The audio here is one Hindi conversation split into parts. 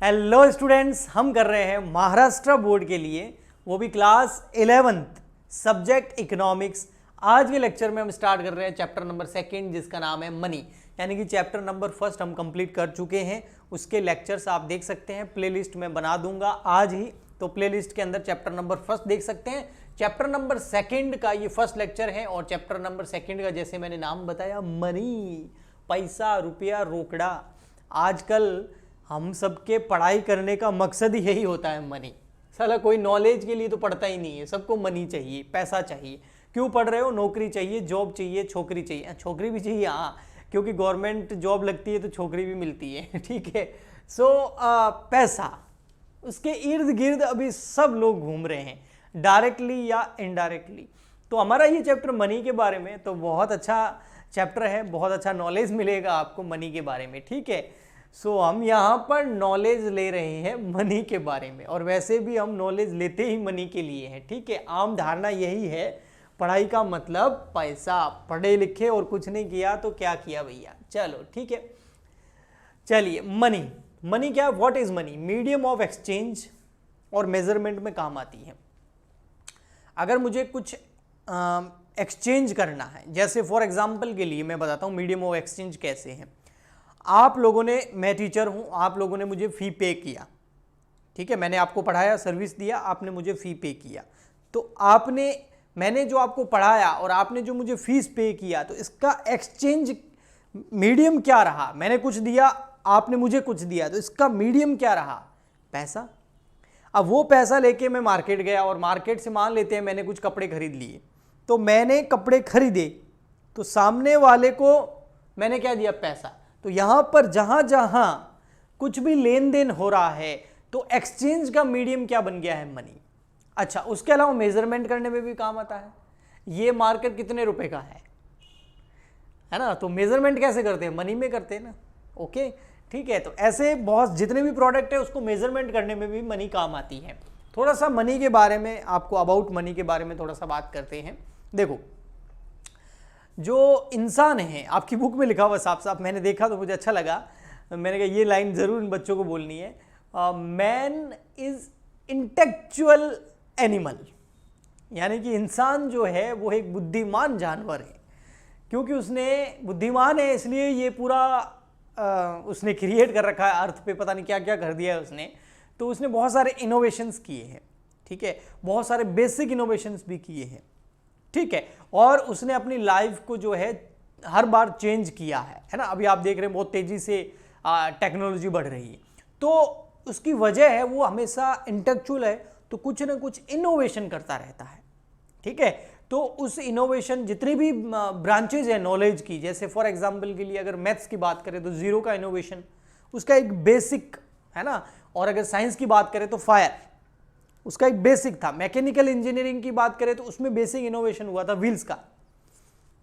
हेलो स्टूडेंट्स, हम कर रहे हैं महाराष्ट्र बोर्ड के लिए, वो भी क्लास 11th सब्जेक्ट इकोनॉमिक्स। आज के लेक्चर में हम स्टार्ट कर रहे हैं चैप्टर नंबर 2 जिसका नाम है मनी। यानी कि चैप्टर नंबर 1 हम कंप्लीट कर चुके हैं। उसके लेक्चर्स आप देख सकते हैं, प्लेलिस्ट में बना दूंगा आज ही, तो प्लेलिस्ट के अंदर चैप्टर नंबर 1 देख सकते हैं। चैप्टर नंबर 2 का ये फर्स्ट लेक्चर है और चैप्टर नंबर 2 का जैसे मैंने नाम बताया मनी, पैसा, रुपया, रोकड़ा। आजकल हम सबके पढ़ाई करने का मकसद ही यही होता है मनी। साला कोई नॉलेज के लिए तो पढ़ता ही नहीं है, सबको मनी चाहिए, पैसा चाहिए। क्यों पढ़ रहे हो? नौकरी चाहिए, जॉब चाहिए, छोकरी चाहिए। छोकरी भी चाहिए, हाँ, क्योंकि गवर्नमेंट जॉब लगती है तो छोकरी भी मिलती है। ठीक है। सो पैसा, उसके इर्द गिर्द अभी सब लोग घूम रहे हैं, डायरेक्टली या इनडायरेक्टली। तो हमारा ये चैप्टर मनी के बारे में तो बहुत अच्छा चैप्टर है, बहुत अच्छा नॉलेज मिलेगा आपको मनी के बारे में। ठीक है। सो हम यहाँ पर नॉलेज ले रहे हैं मनी के बारे में, और वैसे भी हम नॉलेज लेते ही मनी के लिए हैं। ठीक है। आम धारणा यही है, पढ़ाई का मतलब पैसा। पढ़े लिखे और कुछ नहीं किया तो क्या किया भैया। चलो ठीक है, चलिए मनी। मनी क्या? What is money? Medium of exchange और मेजरमेंट में काम आती है। अगर मुझे कुछ एक्सचेंज करना है, जैसे फॉर एग्जांपल के लिए मैं बताता हूँ मीडियम ऑफ एक्सचेंज कैसे है। आप लोगों ने, मैं टीचर हूँ, आप लोगों ने मुझे फ़ी पे किया। ठीक है, मैंने आपको पढ़ाया, सर्विस दिया, आपने मुझे फ़ी पे किया। तो मैंने जो आपको पढ़ाया और आपने जो मुझे फीस पे किया, तो इसका एक्सचेंज मीडियम क्या रहा? मैंने कुछ दिया, आपने मुझे कुछ दिया, तो इसका मीडियम क्या रहा? पैसा। अब वो पैसा लेके मैं मार्केट गया और मार्केट से मान लेते हैं मैंने कुछ कपड़े खरीद लिए। तो मैंने कपड़े खरीदे तो सामने वाले को मैंने क्या दिया? पैसा। तो यहां पर जहां जहां कुछ भी लेन देन हो रहा है तो एक्सचेंज का मीडियम क्या बन गया है? मनी। अच्छा, उसके अलावा मेजरमेंट करने में भी काम आता है। ये मार्कर कितने रुपए का है ना? तो मेजरमेंट कैसे करते हैं? मनी में करते हैं ना। ओके, ठीक है। तो ऐसे बहुत जितने भी प्रोडक्ट है उसको मेजरमेंट करने में भी मनी काम आती है। थोड़ा सा मनी के बारे में आपको, अबाउट मनी के बारे में थोड़ा सा बात करते हैं। देखो, जो इंसान है, आपकी बुक में लिखा हुआ साफ साफ, मैंने देखा तो मुझे अच्छा लगा। मैंने कहा ये लाइन जरूर इन बच्चों को बोलनी है। मैन इज इंटेलेक्चुअल एनिमल, यानी कि इंसान जो है वो एक बुद्धिमान जानवर है। क्योंकि उसने बुद्धिमान है इसलिए ये पूरा उसने क्रिएट कर रखा है अर्थ पे, पता नहीं क्या क्या कर दिया है उसने। तो उसने बहुत सारे इनोवेशंस किए हैं। ठीक है, बहुत सारे बेसिक इनोवेशंस भी किए हैं। ठीक है, और उसने अपनी लाइफ को जो है हर बार चेंज किया है ना। अभी आप देख रहे हैं बहुत तेजी से टेक्नोलॉजी बढ़ रही है, तो उसकी वजह है वो हमेशा इंटेलेक्चुअल है, तो कुछ ना कुछ इनोवेशन करता रहता है। ठीक है, तो उस इनोवेशन, जितनी भी ब्रांचेज है नॉलेज की, जैसे फॉर एग्जांपल के लिए अगर मैथ्स की बात करें तो जीरो का इनोवेशन, उसका एक बेसिक है ना। और अगर साइंस की बात करें तो फायर, उसका एक बेसिक था। मैकेनिकल इंजीनियरिंग की बात करें तो उसमें बेसिक इनोवेशन हुआ था व्हील्स का।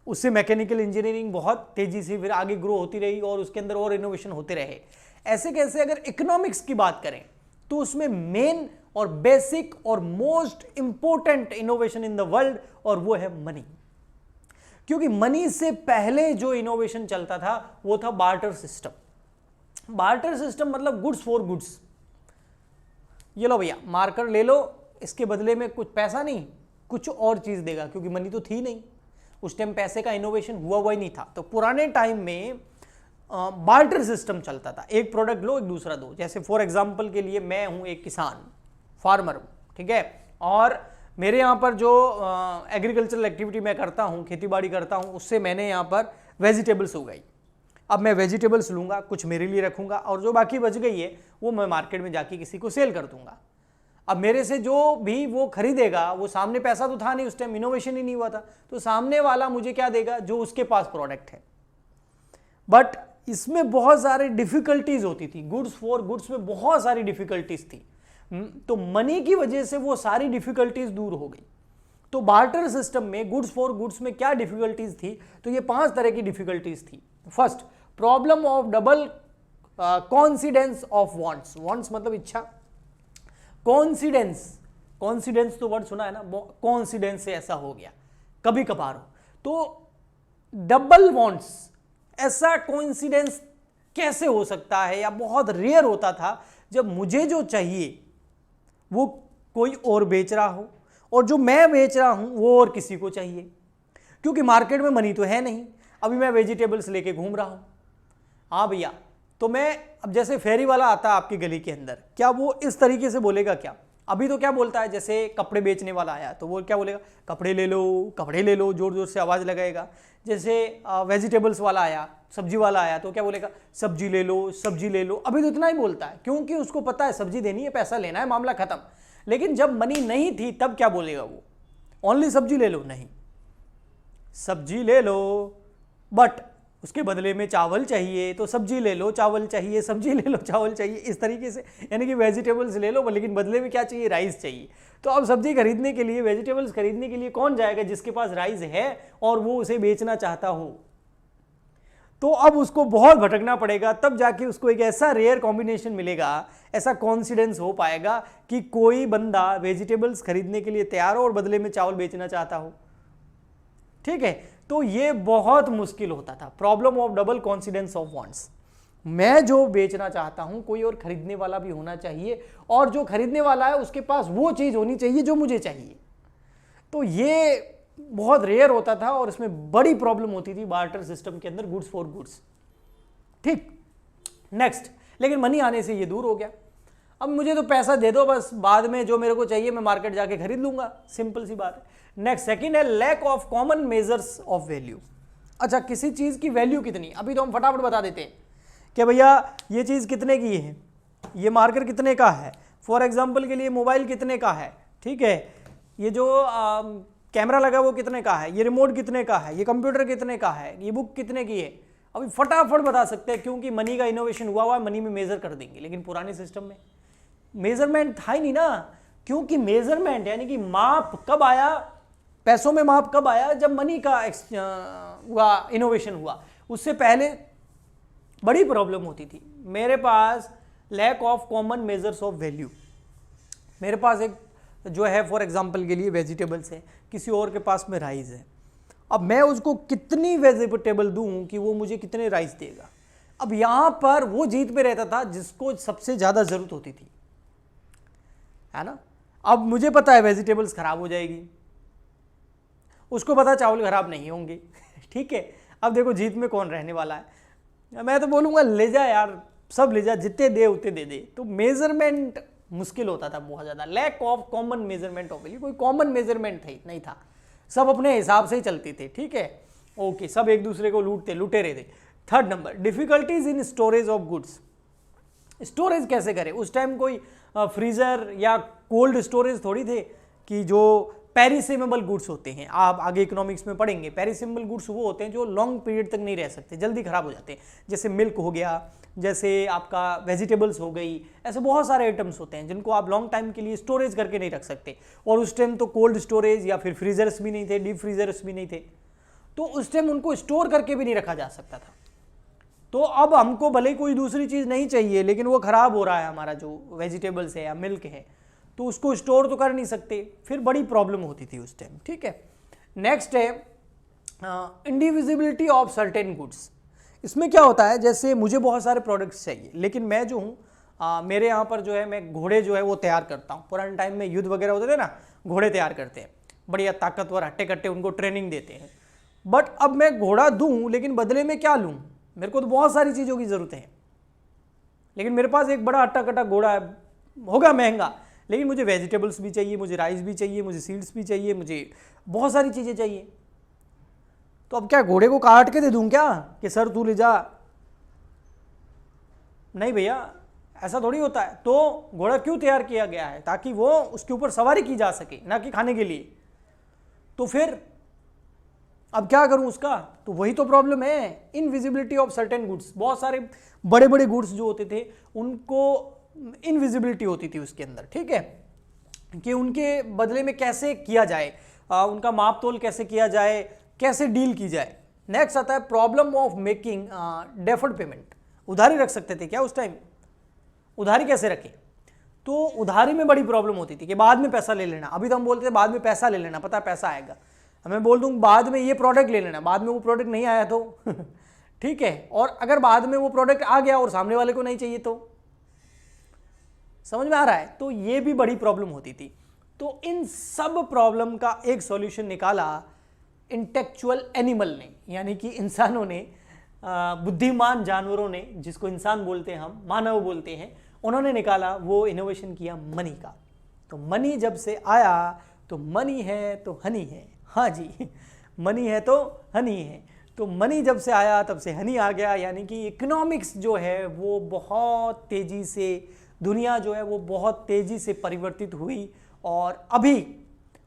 उससे मैकेनिकल इंजीनियरिंग बहुत तेजी से फिर आगे ग्रो होती रही और उसके अंदर और इनोवेशन होते रहे। ऐसे कैसे अगर इकोनॉमिक्स की बात करें तो उसमें मेन और बेसिक और most important innovation in the world, और वो है मनी। क्योंकि मनी से पहले जो इनोवेशन चलता था वो था बार्टर सिस्टम। बार्टर सिस्टम मतलब गुड्स फॉर गुड्स। ये लो भैया मार्कर ले लो, इसके बदले में कुछ पैसा नहीं, कुछ और चीज देगा, क्योंकि मनी तो थी नहीं उस टाइम, पैसे का इनोवेशन हुआ ही नहीं था। तो पुराने टाइम में बार्टर सिस्टम चलता था, एक प्रोडक्ट लो एक दूसरा दो। जैसे फॉर एग्जांपल के लिए मैं हूं एक किसान, फार्मर हूं, ठीक है, और मेरे यहाँ पर जो एग्रीकल्चरल एक्टिविटी मैं करता हूँ, खेती बाड़ी करता हूँ, उससे मैंने यहाँ पर वेजिटेबल्स उगाई। अब मैं वेजिटेबल्स लूँगा, कुछ मेरे लिए रखूँगा, और जो बाकी बच गई है वो मैं मार्केट में जाके किसी को सेल कर दूँगा। अब मेरे से जो भी वो खरीदेगा, वो सामने पैसा तो था नहीं उस टाइम, इनोवेशन ही नहीं हुआ था, तो सामने वाला मुझे क्या देगा? जो उसके पास प्रोडक्ट है। बट इसमें बहुत सारी डिफिकल्टीज होती थी, गुड्स फॉर गुड्स में बहुत सारी डिफिकल्टीज थी। तो मनी की वजह से वो सारी डिफिकल्टीज दूर हो गई। तो बार्टर सिस्टम में गुड्स फॉर गुड्स में क्या डिफिकल्टीज थी? तो ये 5 तरह की डिफिकल्टीज थी। First, problem of double coincidence of wants. Wants मतलब इच्छा, कॉन्सिडेंस, कॉन्सिडेंस तो वर्ड सुना है ना, कॉन्सिडेंस से ऐसा हो गया, कभी कभार हो। तो डबल वांट्स, ऐसा कोइंसिडेंस कैसे हो सकता है, या बहुत रेयर होता था जब मुझे जो चाहिए वो कोई और बेच रहा हो और जो मैं बेच रहा हूं वो और किसी को चाहिए, क्योंकि मार्केट में मनी तो है नहीं। अभी मैं वेजिटेबल्स लेके घूम रहा हूं, हाँ भैया, तो मैं अब जैसे फेरी वाला आता है आपकी गली के अंदर, क्या वो इस तरीके से बोलेगा क्या? अभी तो क्या बोलता है, जैसे कपड़े बेचने वाला आया तो वो क्या बोलेगा, कपड़े ले लो, कपड़े ले लो, जोर जोर से आवाज़ लगाएगा। जैसे वेजिटेबल्स वाला आया, सब्जी वाला आया तो क्या बोलेगा, सब्जी ले लो, सब्जी ले लो। अभी तो इतना ही बोलता है, क्योंकि उसको पता है सब्जी देनी है, पैसा लेना है, मामला खत्म। लेकिन जब मनी नहीं थी तब क्या बोलेगा वो, ओनली सब्जी ले लो? नहीं, सब्जी ले लो बट उसके बदले में चावल चाहिए, तो सब्जी ले लो, चावल चाहिए, सब्जी ले लो, चावल चाहिए, इस तरीके से। यानी कि वेजिटेबल्स ले लो लेकिन बदले में क्या चाहिए, राइस चाहिए। तो अब सब्जी खरीदने के लिए, वेजिटेबल्स खरीदने के लिए कौन जाएगा, जिसके पास राइस है और वो उसे बेचना चाहता हो। तो अब उसको बहुत भटकना पड़ेगा, तब जाके उसको एक ऐसा रेयर कॉम्बिनेशन मिलेगा, ऐसा कॉन्फिडेंस हो पाएगा कि कोई बंदा वेजिटेबल्स खरीदने के लिए तैयार हो और बदले में चावल बेचना चाहता हो। ठीक है, तो ये बहुत मुश्किल होता था, problem of double confidence of wants. मैं जो बेचना चाहता हूं कोई और खरीदने वाला भी होना चाहिए, और जो खरीदने वाला है उसके पास वो चीज होनी चाहिए जो मुझे चाहिए। तो ये बहुत रेयर होता था और इसमें बड़ी प्रॉब्लम होती थी बार्टर सिस्टम के अंदर, गुड्स फॉर गुड्स। ठीक, नेक्स्ट, लेकिन मनी आने से ये दूर हो गया। अब मुझे तो पैसा दे दो बस, बाद में जो मेरे को चाहिए मैं मार्केट जाके खरीद लूंगा, सिंपल सी बात है। नेक्स्ट, सेकंड है lack of common measures of value. अच्छा, किसी चीज की वैल्यू कितनी, अभी तो हम फटाफट बता देते हैं कि भैया ये चीज कितने की है, ये मार्कर कितने का है, फॉर एग्जाम्पल के लिए मोबाइल कितने का है, ठीक है, ये जो कैमरा लगा वो कितने का है, ये रिमोट कितने का है, ये कंप्यूटर कितने का है, ये बुक कितने की है। अभी फटाफट बता सकते हैं क्योंकि मनी का इनोवेशन हुआ है, मनी में मेजर कर देंगे। लेकिन पुराने सिस्टम में मेजरमेंट था ही नहीं ना, क्योंकि मेजरमेंट यानी कि माप कब आया, पैसों में माप कब आया, जब मनी का हुआ, इनोवेशन हुआ। उससे पहले बड़ी प्रॉब्लम होती थी। मेरे पास lack of common measures of value, मेरे पास एक जो है फॉर एग्जांपल के लिए वेजिटेबल्स है, किसी और के पास में राइस है। अब मैं उसको कितनी वेजिटेबल दूं कि वो मुझे कितने राइस देगा। अब यहां पर वो जीत पे रहता था जिसको सबसे ज्यादा जरूरत होती थी, है ना। अब मुझे पता है वेजिटेबल्स खराब हो जाएगी, उसको पता चावल खराब नहीं होंगे। ठीक है, अब देखो जीत में कौन रहने वाला है। मैं तो बोलूंगा ले जा यार, सब ले जा, जितने दे उतने दे दे। तो मेजरमेंट मुश्किल होता था बहुत ज्यादा, lack of common measurement of value. कोई कॉमन मेजरमेंट नहीं था, सब अपने हिसाब से ही चलते थे। ठीक है, ओके, सब एक दूसरे को लूटे रहते। Third number, difficulties in storage of goods. Storage कैसे करें, उस टाइम कोई फ्रीजर या कोल्ड स्टोरेज थोड़ी थे कि जो पेरिसेबल गुड्स होते हैं, आप आगे इकोनॉमिक्स में पढ़ेंगे। पेरिसेबल गुड्स वो होते हैं जो लॉन्ग पीरियड तक नहीं रह सकते, जल्दी खराब हो जाते हैं, जैसे मिल्क हो गया, जैसे आपका वेजिटेबल्स हो गई, ऐसे बहुत सारे आइटम्स होते हैं जिनको आप लॉन्ग टाइम के लिए स्टोरेज करके नहीं रख सकते। और उस टाइम तो कोल्ड स्टोरेज या फिर फ्रीजर्स भी नहीं थे, डीप फ्रीजर्स भी नहीं थे, तो उस टाइम उनको स्टोर करके भी नहीं रखा जा सकता था। तो अब हमको भले कोई दूसरी चीज़ नहीं चाहिए, लेकिन वो खराब हो रहा है हमारा जो वेजिटेबल्स है या मिल्क है, तो उसको स्टोर तो कर नहीं सकते, फिर बड़ी प्रॉब्लम होती थी उस टाइम। ठीक है, नेक्स्ट है इंडिविजिबिलिटी ऑफ सर्टेन गुड्स। इसमें क्या होता है, जैसे मुझे बहुत सारे प्रोडक्ट्स चाहिए, लेकिन मैं जो हूँ मेरे यहाँ पर जो है मैं घोड़े जो है वो तैयार करता हूँ। पुराने टाइम में युद्ध वगैरह होते थे ना, घोड़े तैयार करते हैं, बढ़िया ताकतवर हट्टे कट्टे, उनको ट्रेनिंग देते हैं। बट अब मैं घोड़ा दूँ लेकिन बदले में क्या लूँ, मेरे को तो बहुत सारी चीज़ों की ज़रूरत है, लेकिन मेरे पास एक बड़ा हट्टा कट्टा घोड़ा है, होगा महंगा, लेकिन मुझे वेजिटेबल्स भी चाहिए, मुझे राइस भी चाहिए, मुझे सीड्स भी चाहिए, मुझे बहुत सारी चीज़ें चाहिए। तो अब क्या घोड़े को काट के दे दूं क्या कि सर तू ले जा? नहीं भैया, ऐसा थोड़ी होता है। तो घोड़ा क्यों तैयार किया गया है, ताकि वो उसके ऊपर सवारी की जा सके, ना कि खाने के लिए। तो फिर अब क्या करूं उसका, तो वही तो प्रॉब्लम है, इनविजिबिलिटी ऑफ सर्टेन गुड्स। बहुत सारे बड़े बड़े गुड्स जो होते थे उनको इनविजिबिलिटी होती थी उसके अंदर। ठीक है, कि उनके बदले में कैसे किया जाए, उनका माप तोल कैसे किया जाए, कैसे डील की जाए। नेक्स्ट आता है problem of making deferred payment. उधारी रख सकते थे क्या उस टाइम, उधारी कैसे रखें? तो उधारी में बड़ी प्रॉब्लम होती थी कि बाद में पैसा ले लेना। अभी तो हम बोलते थे बाद में पैसा ले लेना, पता है पैसा आएगा। मैं बोल दूं बाद में ये प्रोडक्ट ले लेना, बाद में वो प्रोडक्ट नहीं आया तो ठीक है, और अगर बाद में वो प्रोडक्ट आ गया और सामने वाले को नहीं चाहिए समझ में आ रहा है? तो ये भी बड़ी प्रॉब्लम होती थी। तो इन सब प्रॉब्लम का एक सॉल्यूशन निकाला इंटेलेक्चुअल एनिमल ने, यानी कि इंसानों ने, बुद्धिमान जानवरों ने, जिसको इंसान बोलते हैं, हम मानव बोलते हैं, उन्होंने निकाला, वो इनोवेशन किया मनी का। तो मनी जब से आया तो मनी है तो हनी है। हाँ जी, मनी है तो हनी है। तो मनी जब से आया तब से हनी आ गया, यानी कि इकोनॉमिक्स जो है वो बहुत तेज़ी से, दुनिया जो है वो बहुत तेज़ी से परिवर्तित हुई। और अभी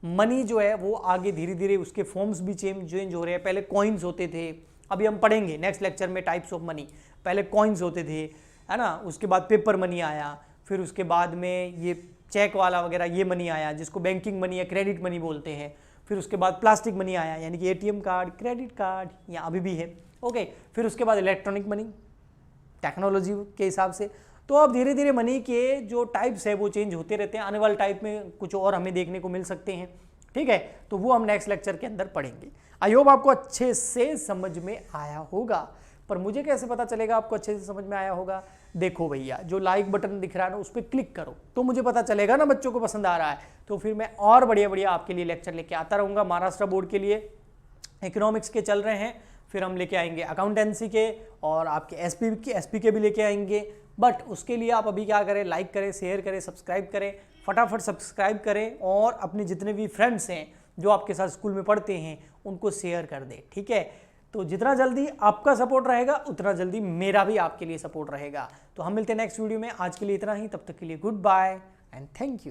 मनी जो है वो आगे धीरे धीरे उसके फॉर्म्स भी चेंज हो रहे हैं। पहले कॉइन्स होते थे, अभी हम पढ़ेंगे नेक्स्ट लेक्चर में टाइप्स ऑफ मनी। पहले कॉइन्स होते थे, है ना, उसके बाद पेपर मनी आया, फिर उसके बाद में ये चेक वाला वगैरह ये मनी आया जिसको बैंकिंग मनी या क्रेडिट मनी बोलते हैं। फिर उसके बाद प्लास्टिक मनी आया, यानी कि एटीएम कार्ड, क्रेडिट कार्ड, या अभी भी है। ओके, फिर उसके बाद इलेक्ट्रॉनिक मनी, टेक्नोलॉजी के हिसाब से। तो अब धीरे धीरे मनी के जो टाइप्स है वो चेंज होते रहते हैं। आने वाले टाइप में कुछ और हमें देखने को मिल सकते हैं, ठीक है। तो वो हम नेक्स्ट लेक्चर के अंदर पढ़ेंगे। आई होप आपको अच्छे से समझ में आया होगा। पर मुझे कैसे पता चलेगा आपको अच्छे से समझ में आया होगा? देखो भैया, जो लाइक बटन दिख रहा है ना, उस पर क्लिक करो तो मुझे पता चलेगा ना बच्चों को पसंद आ रहा है। तो फिर मैं और बढ़िया बढ़िया आपके लिए लेक्चर लेके आता रहूँगा। महाराष्ट्र बोर्ड के लिए इकोनॉमिक्स के चल रहे हैं, फिर हम लेके आएंगे अकाउंटेंसी के, और आपके एसपी के भी लेके आएंगे। बट उसके लिए आप अभी क्या करें, लाइक करें, शेयर करें, सब्सक्राइब करें, फटाफट सब्सक्राइब करें, और अपने जितने भी फ्रेंड्स हैं जो आपके साथ स्कूल में पढ़ते हैं उनको शेयर कर दें, ठीक है। तो जितना जल्दी आपका सपोर्ट रहेगा उतना जल्दी मेरा भी आपके लिए सपोर्ट रहेगा। तो हम मिलते हैं नेक्स्ट वीडियो में। आज के लिए इतना ही, तब तक के लिए goodbye and thank you.